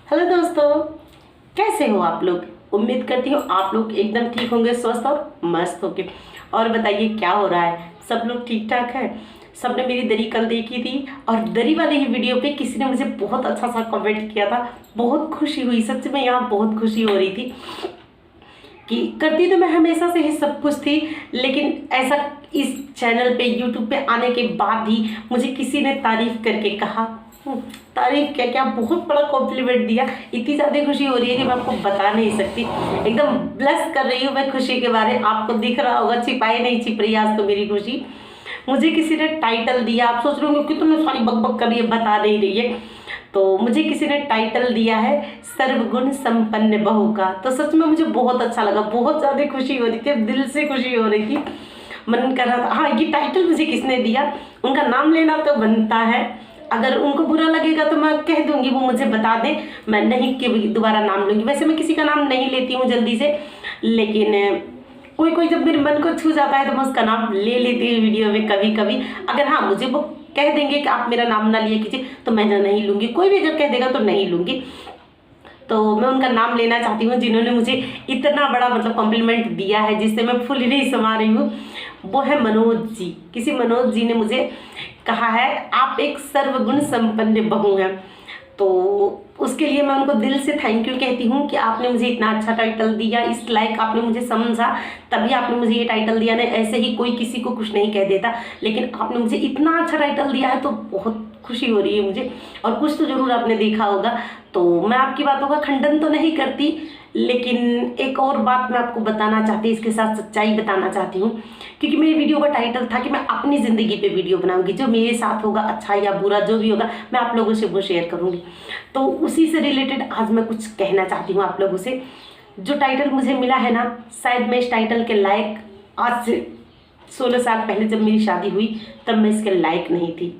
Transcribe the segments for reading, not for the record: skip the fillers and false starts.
Hello दोस्तों, कैसे हो आप लोग। उम्मीद करती हूँ आप लोग एकदम ठीक होंगे, स्वस्थ और मस्त होंगे। और बताइए क्या हो रहा है, सब लोग ठीक ठाक है। सबने मेरी दरी कल देखी थी और दरी वाले ही वीडियो पे किसी ने मुझे बहुत अच्छा सा कमेंट किया था। बहुत खुशी हुई, सच में यहाँ बहुत खुशी हो रही थी कि करती तो मैं हमेशा से ही सब कुछ थी, लेकिन ऐसा इस चैनल पे यूट्यूब पे आने के बाद ही मुझे किसी ने तारीफ करके कहा। तारीफ क्या क्या, बहुत बड़ा कॉम्प्लीमेंट दिया। इतनी ज़्यादा खुशी हो रही है कि मैं आपको बता नहीं सकती। एकदम ब्लश कर रही हूँ मैं खुशी के बारे। आपको दिख रहा होगा, छिपाई नहीं छिप रही आज तो मेरी खुशी। मुझे किसी ने टाइटल दिया, आप सोच रहे होंगे कितनी सारी बकबक कर रही है, बता नहीं रही है। तो मुझे किसी ने टाइटल दिया है सर्वगुण संपन्न बहू का। तो सच में मुझे बहुत अच्छा लगा, बहुत ज़्यादा खुशी हो रही थी, दिल से खुशी हो रही थी। मन कर रहा था हाँ, ये टाइटल मुझे किसने दिया, उनका नाम लेना तो बनता है। अगर उनको बुरा लगेगा तो मैं कह दूंगी वो मुझे बता दें, मैं नहीं कि दोबारा नाम लूंगी। वैसे मैं किसी का नाम नहीं लेती हूँ जल्दी से, लेकिन कोई कोई जब मेरे मन को छू जाता है तो मैं उसका नाम ले लेती हूँ वीडियो में कभी कभी। अगर हाँ मुझे वो कह देंगे कि आप मेरा नाम ना लिया कीजिए तो मैं नहीं लूंगी। कोई भी अगर कह देगा तो नहीं लूंगी। तो मैं उनका नाम लेना चाहती हूँ जिन्होंने मुझे इतना बड़ा मतलब कॉम्प्लीमेंट दिया है, जिससे मैं फुल नहीं समा रही हूँ। वो है मनोज जी। किसी मनोज जी ने मुझे कहा है आप एक सर्वगुण संपन्न बहू हैं। तो उसके लिए मैं उनको दिल से थैंक यू कहती हूँ कि आपने मुझे इतना अच्छा टाइटल दिया, इस लायक आपने मुझे समझा, तभी आपने मुझे ये टाइटल दिया। नहीं ऐसे ही कोई किसी को कुछ नहीं कह देता, लेकिन आपने मुझे इतना अच्छा टाइटल दिया है तो बहुत खुशी हो रही है मुझे। और कुछ तो जरूर आपने देखा होगा। तो मैं आपकी बातों का खंडन तो नहीं करती, लेकिन एक और बात मैं आपको बताना चाहती, इसके साथ सच्चाई बताना चाहती हूँ। क्योंकि मेरी वीडियो का टाइटल था कि मैं अपनी ज़िंदगी पे वीडियो बनाऊंगी, जो मेरे साथ होगा अच्छा या बुरा जो भी होगा मैं आप लोगों से वो शेयर करूंगी। तो उसी से रिलेटेड आज मैं कुछ कहना चाहती हूँ आप लोगों से। जो टाइटल मुझे मिला है ना, शायद मैं इस टाइटल के लायक आज से 16 साल पहले जब मेरी शादी हुई तब मैं इसके लायक नहीं थी,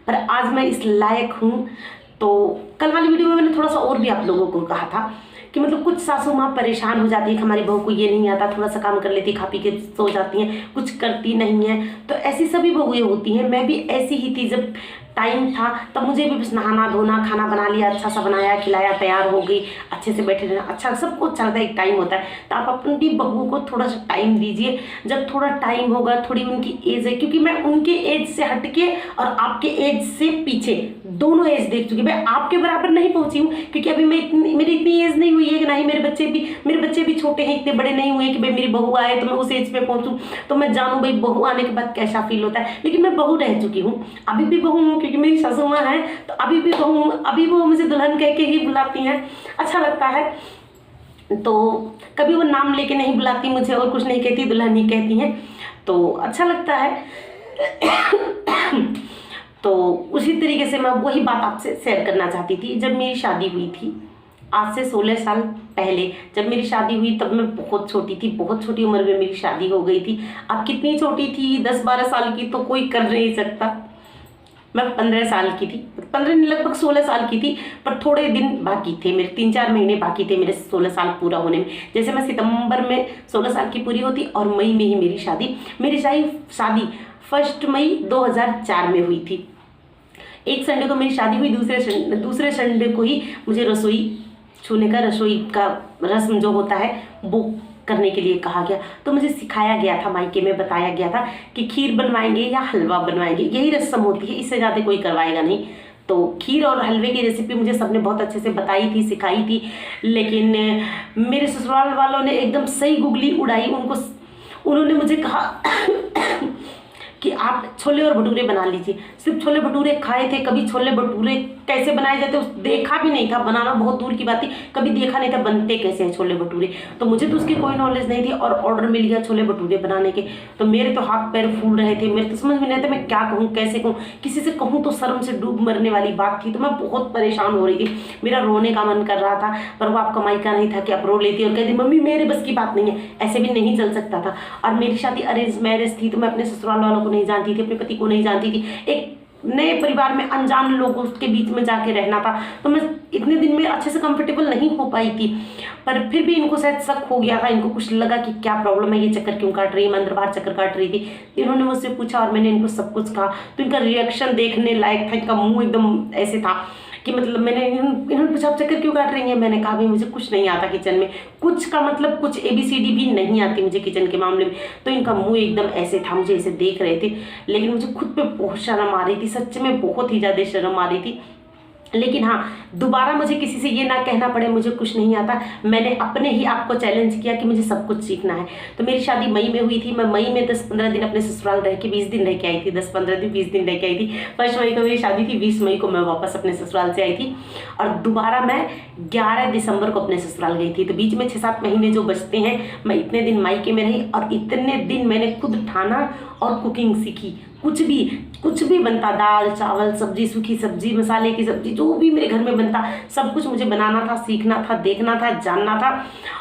पर आज मैं इस लायक हूँ। तो कल वाली वीडियो में मैंने थोड़ा सा और भी आप लोगों को कहा था कि मतलब कुछ सासू माँ परेशान हो जाती है कि हमारी बहू को ये नहीं आता, थोड़ा सा काम कर लेती, खा पी के सो जाती हैं, कुछ करती नहीं है। तो ऐसी सभी बहुएं होती हैं, मैं भी ऐसी ही थी। जब टाइम था तब मुझे भी बस नहाना धोना, खाना बना लिया, अच्छा सा बनाया खिलाया, तैयार हो गई, अच्छे से बैठे रहना, अच्छा सबको अच्छा लगता है। एक टाइम होता है तो आप अपनी बहू को थोड़ा सा टाइम दीजिए। जब थोड़ा टाइम होगा, थोड़ी उनकी एज है, क्योंकि मैं उनके एज से हटके और आपके एज से पीछे दोनों एज देख चुकी। मैं आपके बराबर नहीं पहुंची हूँ क्योंकि अभी मेरी इतनी एज नहीं हुई है कि ना ही मेरे बच्चे भी छोटे हैं, इतने बड़े नहीं हुए कि भाई मेरी बहू आए तो मैं उस एज पे पहुंचूं तो मैं जानूं भाई बहू आने के बाद कैसा फील होता है। लेकिन मैं बहू रह चुकी हूँ, अभी भी बहू हूँ, क्योंकि मेरी सासू माँ है तो अभी भी बहू हूँ। अभी वो मुझे दुल्हन कह के ही बुलाती हैं, अच्छा लगता है। तो कभी वो नाम लेके नहीं बुलाती मुझे और कुछ नहीं कहती, दुल्हन ही कहती हैं, तो अच्छा लगता है। तो उसी तरीके से मैं वही बात आपसे शेयर करना चाहती थी। जब मेरी शादी हुई थी आज से 16 साल पहले, जब मेरी शादी हुई तब मैं बहुत छोटी थी, बहुत छोटी उम्र में मेरी शादी हो गई थी। अब कितनी छोटी थी, 10-12 साल की तो कोई कर नहीं सकता। मैं 15 साल की थी, 15 नहीं लगभग 16 साल की थी, पर थोड़े दिन बाकी थे मेरे, 3-4 महीने बाकी थे मेरे 16 साल पूरा होने में। जैसे मैं सितंबर में 16 साल की पूरी होती और मई में ही मेरी शादी 1 मई 2004 में हुई थी। एक संडे को मेरी शादी हुई, दूसरे संडे को ही मुझे रसोई छूने का, रसोई का रस्म जो होता है वो करने के लिए कहा गया। तो मुझे सिखाया गया था, मायके में बताया गया था कि खीर बनवाएंगे या हलवा बनवाएंगे, यही रस्म होती है, इससे ज़्यादा कोई करवाएगा नहीं। तो खीर और हलवे की रेसिपी मुझे सबने बहुत अच्छे से बताई थी, सिखाई थी। लेकिन मेरे ससुराल वालों ने एकदम सही गुगली उड़ाई। उन्होंने मुझे कहा कि आप छोले और भटूरे बना लीजिए। सिर्फ छोले भटूरे खाए थे, कभी छोले भटूरे कैसे बनाए जाते देखा भी नहीं था, बनाना बहुत दूर की बात थी, कभी देखा नहीं था बनते कैसे हैं छोले भटूरे। तो मुझे तो उसकी कोई नॉलेज नहीं थी और ऑर्डर मिल गया छोले भटूरे बनाने के। तो मेरे तो हाथ पैर फूल रहे थे, मेरे तो समझ में नहीं आता मैं क्या कहूँ, कैसे कहूँ। किसी से कहूँ तो शर्म से डूब मरने वाली बात थी। तो मैं बहुत परेशान हो रही थी, मेरा रोने का मन कर रहा था, पर वो आप कमाई का नहीं था कि आप रो लेती और कहती मम्मी मेरे बस की बात नहीं है। ऐसे भी नहीं चल सकता था। और मेरी शादी अरेंज मैरिज थी, तो मैं अपने ससुराल वालों को नहीं जानती थी, अपने पति को नहीं जानती थी। एक नए परिवार में अनजान लोगों के बीच में जाके रहना था, तो मैं इतने दिन में अच्छे से कंफर्टेबल नहीं हो पाई थी। पर फिर भी इनको शायद शक हो गया था, इनको कुछ लगा कि क्या प्रॉब्लम है, ये चक्कर क्यों काट रही है, मैं अंदर बाहर चक्कर काट रही थी। इन्होंने मुझसे पूछा और मैंने इनको सब कुछ कहा। तो इनका रिएक्शन देखने लायक था, इनका मुंह एकदम ऐसे था कि मतलब मैंने इन्होंने पूछा आप चक्कर क्यों काट रही हैं, मैंने कहा भाई मुझे कुछ नहीं आता किचन में, कुछ का मतलब कुछ ABCD भी नहीं आती मुझे किचन के मामले में। तो इनका मुंह एकदम ऐसे था, मुझे ऐसे देख रहे थे, लेकिन मुझे खुद पे बहुत शर्म आ रही थी, सच में बहुत ही ज़्यादा शर्म आ रही थी। लेकिन हाँ, दोबारा मुझे किसी से ये ना कहना पड़े मुझे कुछ नहीं आता। मैंने अपने ही आपको चैलेंज किया कि मुझे सब कुछ सीखना है। तो मेरी शादी मई में हुई थी, मैं मई में 10-15 दिन अपने ससुराल रह के 20 दिन रह के आई थी, 10-15 दिन 20 दिन रह के आई थी। 1 मई को मेरी शादी थी, 20 मई को मैं वापस अपने ससुराल से आई थी, और दोबारा मैं 11 दिसंबर को अपने ससुराल गई थी। तो बीच में 6-7 महीने जो बचते हैं, मैं इतने दिन मायके में रही, और इतने दिन मैंने खुद खाना और कुकिंग सीखी। कुछ भी बनता, दाल चावल सब्जी, सूखी सब्जी, मसाले की सब्जी, जो भी मेरे घर में बनता, सब कुछ मुझे बनाना था, सीखना था, देखना था, जानना था।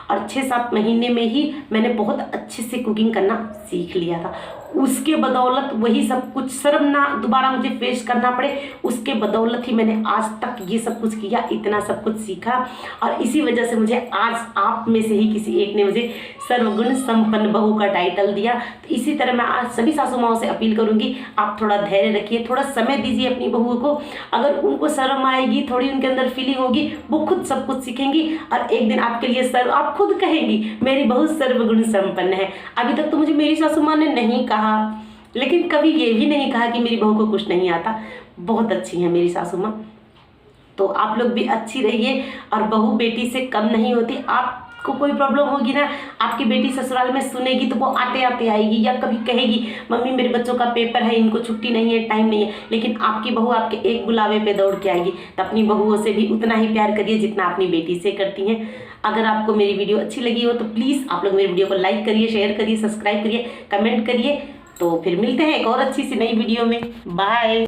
और 6-7 महीने में ही मैंने बहुत अच्छे से कुकिंग करना सीख लिया था। उसके बदौलत वही सब कुछ शर्म ना दोबारा मुझे फेस करना पड़े, उसके बदौलत ही मैंने आज तक ये सब कुछ किया, इतना सब कुछ सीखा। और इसी वजह से मुझे आज आप में से ही किसी एक ने मुझे सर्वगुण संपन्न बहू का टाइटल दिया। तो इसी तरह मैं आज सभी सासू माओं से अपील करूंगी, आप थोड़ा धैर्य रखिए, थोड़ा समय दीजिए अपनी बहुओं को। अगर उनको शर्म आएगी, थोड़ी उनके अंदर फीलिंग होगी, वो खुद सब कुछ सीखेंगी, और एक दिन आपके लिए आप खुद कहेंगी मेरी बहू सर्वगुण संपन्न है। अभी तक तो मुझे मेरी सासू माँ ने नहीं कहा, लेकिन कभी ये भी नहीं कहा कि मेरी बहू को कुछ नहीं आता। बहुत अच्छी है मेरी सासू माँ। तो आप लोग भी अच्छी रहिए, और बहू बेटी से कम नहीं होती। आपको कोई प्रॉब्लम होगी ना, आपकी बेटी ससुराल में सुनेगी तो वो आते आते आएगी, या कभी कहेगी मम्मी मेरे बच्चों का पेपर है, इनको छुट्टी नहीं है, टाइम नहीं है, लेकिन आपकी बहू आपके एक बुलावे पे दौड़ के आएगी। तो अपनी बहुओं से भी उतना ही प्यार करिए जितना अपनी बेटी से करती हैं। अगर आपको मेरी वीडियो अच्छी लगी हो तो प्लीज़ आप लोग मेरी वीडियो को लाइक करिए, शेयर करिए, सब्सक्राइब करिए, कमेंट करिए। तो फिर मिलते हैं एक और अच्छी सी नई वीडियो में। बाय।